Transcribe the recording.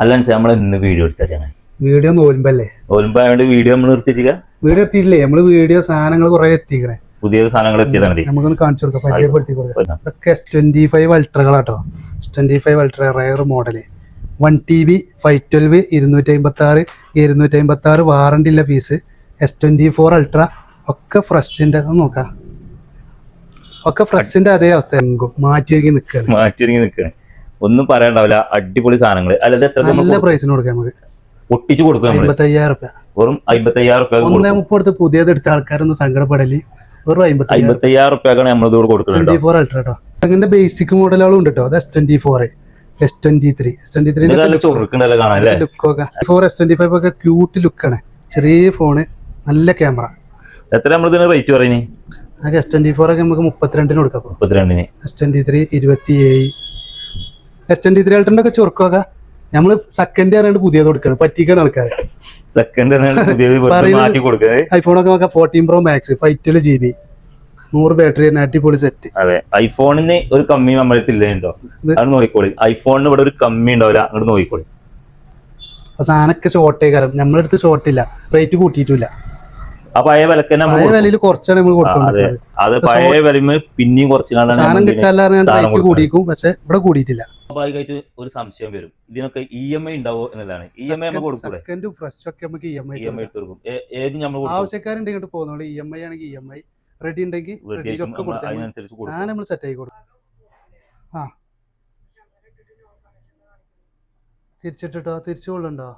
അല്ല നമ്മൾ ഇന്ന് വീഡിയോ എടുത്താ ചങ്ങായി. വീഡിയോ നോൽമ്പല്ലേ? നോൽമ്പായോണ്ട് വീഡിയോ നമ്മൾ നിർത്തിച്ചില്ല. വീഡിയോ എത്തിയില്ലേ? നമ്മള് വീഡിയോ സാധനങ്ങൾ കുറെ എത്തിക്കണേ. പുതിയ സാധനങ്ങൾ എത്തിയതാണ്. നമുക്കൊന്ന് കാണിച്ചു കൊടുക്കാം, പരിചയപ്പെടുത്തി കൊടുക്കാം. ഇതൊക്കെ S25 അൾട്രകളാട്ടോ. S25 ultra rare model 1 TB 512 256 256 warranty ഉള്ള പീസ്. S24 അൾട്ര ഒക്കെ ഫ്രഷിന്റെ നോക്കാം. ഒക്കെ ഫ്രഷിന്റെ അതേ അവസ്ഥ മാറ്റി നിൽക്കുകയാണ്. ഒന്നും പറയാണ്ടാവില്ല. അടിപൊളി സാധനങ്ങൾ. നല്ല പ്രൈസിന് കൊടുക്കാം നമുക്ക്. ഒട്ടിച്ചു കൊടുക്കും. 55,000 രൂപ. വെറും 55,000 രൂപ. 130 പുതിയത് എടുത്ത ആൾക്കാരൊന്നും സങ്കടപ്പെടല്. വെറും 55,000 രൂപക്കാണ് നമ്മളിതോട് കൊടുക്കുന്നത്. 24 അൾട്ര കേട്ടോ. അങ്ങനെ ബേസിക് മോഡലുകളും ഉണ്ട് കേട്ടോ. അത് S24 S23 S25 ഒക്കെ ക്യൂട്ട് ലുക്കാണ്. ചെറിയ ഫോണ്, നല്ല ക്യാമറ. എത്ര നമ്മളിതിന് റേറ്റ് പറയുന്നേ? S24 ഒക്കെ നമുക്ക് 32 കൊടുക്കാം. 32. S23 27. S23 അൾട്രന്റെ ഒക്കെ ചുരുക്കമൊക്കെ നമ്മള് സെക്കൻഡ് അറിയാണ്ട് പുതിയത് കൊടുക്കണം, പറ്റിക്കാണ് ആൾക്കാരെ. ഐഫോണൊക്കെ നോക്കാം. 14 Pro Max 512 GB 100 ബാറ്ററി, അടിപൊളി സെറ്റ്. അതെ, ഐഫോണിന് ഒരു കമ്മി നമ്മളില്ലോ. അത് നോക്കിക്കോളി. ഐഫോണിന് ഇവിടെ ഒരു കമ്മി ഉണ്ടാവില്ല, അങ്ങോട്ട് നോക്കിക്കോളി. അപ്പൊ സാധനമൊക്കെ ഷോർട്ടേ കാരം. നമ്മളെടുത്ത് ഷോർട്ടില്ല, റേറ്റ് കൂട്ടിയിട്ടില്ല. പഴയ വിലയിൽ കുറച്ചാണ് നമ്മൾ കൊടുത്തോണ്ടിരുന്നത്. അത് പഴയ വിലമ പിന്നെയും കുറച്ച് സാധനം കിട്ടാൻ റേറ്റ് കൂടിയിരിക്കും, പക്ഷെ ഇവിടെ കൂടിയിട്ടില്ല. സ്വാഭാവികമായിട്ട് ഒരു സംശയം വരും, ഇതിനൊക്കെ EMI ഉണ്ടാവോ എന്നുള്ളതാണ്. EMI നമ്മൾ കൊടുക്കൂലേ? ഫ്രഷ് ഒക്കെ നമുക്ക് EMI കൊടുക്കും. ഏത് നമ്മൾ ആവശ്യക്കാരുണ്ട് ഇങ്ങോട്ട് പോകുന്നുള്ളൂ. EMI ആണെങ്കിൽ EMI, റെഡി ഉണ്ടെങ്കിൽ റെഡിയിലൊക്കെ കൊടുത്താൽ സാധനം നമ്മൾ സെറ്റ് ആയി കൊടുക്കും. ആ തിരിച്ചിട്ടോ? തിരിച്ചു കൊള്ളുണ്ടോ?